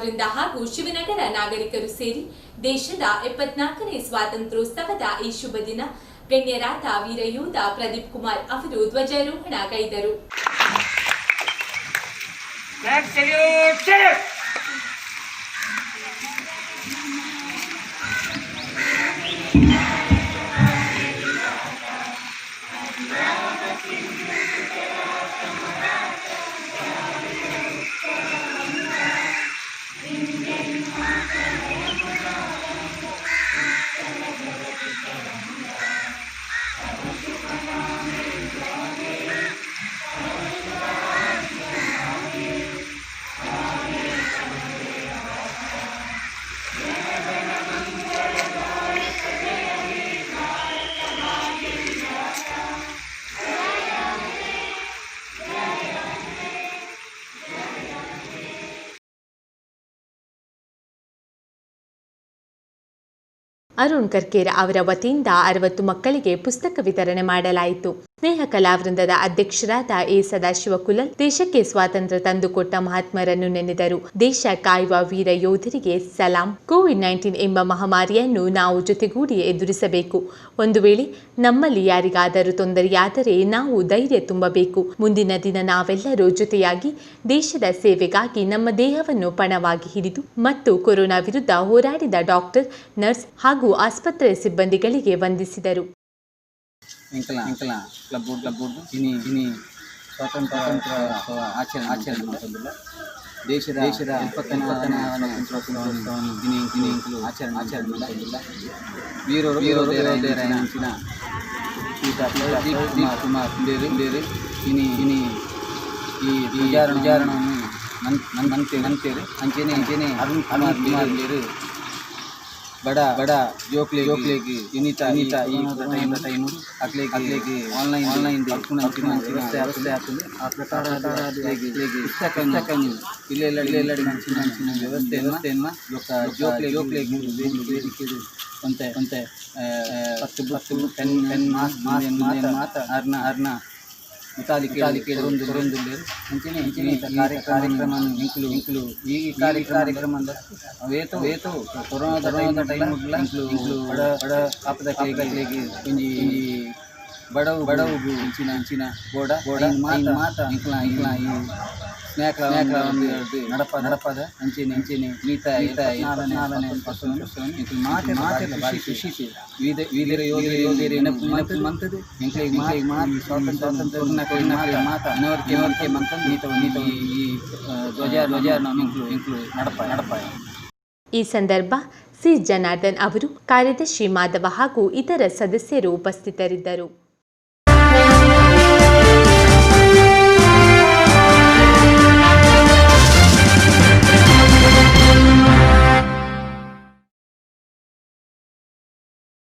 ಕಲಾವೃಂದ ಹಾಗೂ ಶಿವನಗರ ನಾಗರಿಕರು ಸೇರಿ ದೇಶದ 74ನೇ ಸ್ವಾತಂತ್ರ್ಯೋತ್ಸವದ ಈ ಶುಭ ದಿನ ಗಣ್ಯರಾದ ವೀರಯೋಧ ಪ್ರದೀಪ್ ಕುಮಾರ್ ಅವರು ಧ್ವಜಾರೋಹಣ ಗೈದರು. ಅರುಣ್ ಕರ್ಕೇರ ಅವರ ವತಿಯಿಂದ 60 ಮಕ್ಕಳಿಗೆ ಪುಸ್ತಕ ವಿತರಣೆ ಮಾಡಲಾಯಿತು. ಸ್ನೇಹ ಕಲಾವೃಂದದ ಅಧ್ಯಕ್ಷರಾದ ಎ ಸದಾಶಿವ ಕುಲಲ್ ದೇಶಕ್ಕೆ ಸ್ವಾತಂತ್ರ್ಯ ತಂದುಕೊಟ್ಟ ಮಹಾತ್ಮರನ್ನು ನೆನೆದರು. ದೇಶ ಕಾಯುವ ವೀರ ಯೋಧರಿಗೆ ಸಲಾಂ. ಕೋವಿಡ್-19 ಎಂಬ ಮಹಾಮಾರಿಯನ್ನು ನಾವು ಜೊತೆಗೂಡಿ ಎದುರಿಸಬೇಕು. ಒಂದು ವೇಳೆ ನಮ್ಮಲ್ಲಿ ಯಾರಿಗಾದರೂ ತೊಂದರೆಯಾದರೆ ನಾವು ಧೈರ್ಯ ತುಂಬಬೇಕು. ಮುಂದಿನ ದಿನ ನಾವೆಲ್ಲರೂ ಜೊತೆಯಾಗಿ ದೇಶದ ಸೇವೆಗಾಗಿ ನಮ್ಮ ದೇಹವನ್ನು ಪಣವಾಗಿ ಹಿಡಿದು ಮತ್ತು ಕೊರೋನಾ ವಿರುದ್ಧ ಹೋರಾಡಿದ ಡಾಕ್ಟರ್, ನರ್ಸ್ ಹಾಗೂ ಆಸ್ಪತ್ರೆ ಸಿಬ್ಬಂದಿಗಳಿಗೆ ವಂದಿಸಿದರು. ಇನಿ ಸ್ವಾತಂತ್ರ್ಯ ಆಚರಣೆ ಮಾಡ್ತಿಲ್ಲ. ದೇಶದ 74ನೇ ಆಚರಣೆ ಮಾಡ್ತಿಲ್ಲ. ವೀರೋಧೇರ ನೆಂಚಿನ ಪ್ರದೀಪ್ ಕುಮಾರ್ ಬೇರೆ ಇನಿ ಈ ಧ್ವಜಾರೋಹಣವನ್ನು ನಂತೇರಿ ಅಂಚೆನೆ ಅರುಣ್ ಕುಮಾರ್ ಬೇರೆ बड़ा जोक्ले की इनिता ಈ ಟೈಮ್ ಅಕ್ಲೇಗೆ ಆನ್ಲೈನ್ ವ್ಯವಸ್ಥೆ ಆಗ್ತದೆ. ಆ ಪ್ರಕಾರ ಪುಸ್ತಕವನ್ನು ಇಲ್ಲೆಲ್ಲಡಿ ಮಂಚಿನ ವ್ಯವಸ್ಥೆಯನ್ನು ಜೋಕ್ಲೆಗೆ ವೇದಿಕೆ ಕೊಂತೆ 10 ಪೆನ್ ಮಾತ ಅರ್ನ ಮುತಾಲಿಕೆ ಅಂಚನೆ ಕಾರ್ಯಕ್ರಮ ಇಂಕ್ಲು ಈ ಕಾರ್ಯಕ್ರಮ ವೇತು ಕೊರೋನಾದ ಟೈಮ್ ಇಂಕ್ಲು ಬಡ ಆಪದ ಕೈಗಳಿಗೆ ಒಂಜಿ ಬಡವು ಇಂಚಿನ ಗೋಡ ಮಾತ ಇಂಕ್ಲ ಈ ಸ್ನ್ಯಾಕ್ ನಡಪದ ಅಂಚೆನೆ ನೀತ ಖುಷಿ ವೀರ ಯೋಧರು ನೆನಪು ಮಂತದು ಇಂಕ್ಲಿಗೆ ಸ್ವಾತಂತ್ರ್ಯ ಮಾತ ಅನವರಿಕೆ ಮಂತ ನೀತ ಈ ಧ್ವಜಾರೋಹಣ ಇಂಕ್ಲು ನಡಪ. ಈ ಸಂದರ್ಭ ಸಿ ಜನಾರ್ದನ್ ಅವರು, ಕಾರ್ಯದರ್ಶಿ ಮಾಧವ ಹಾಗೂ ಇತರ ಸದಸ್ಯರು ಉಪಸ್ಥಿತರಿದ್ದರು.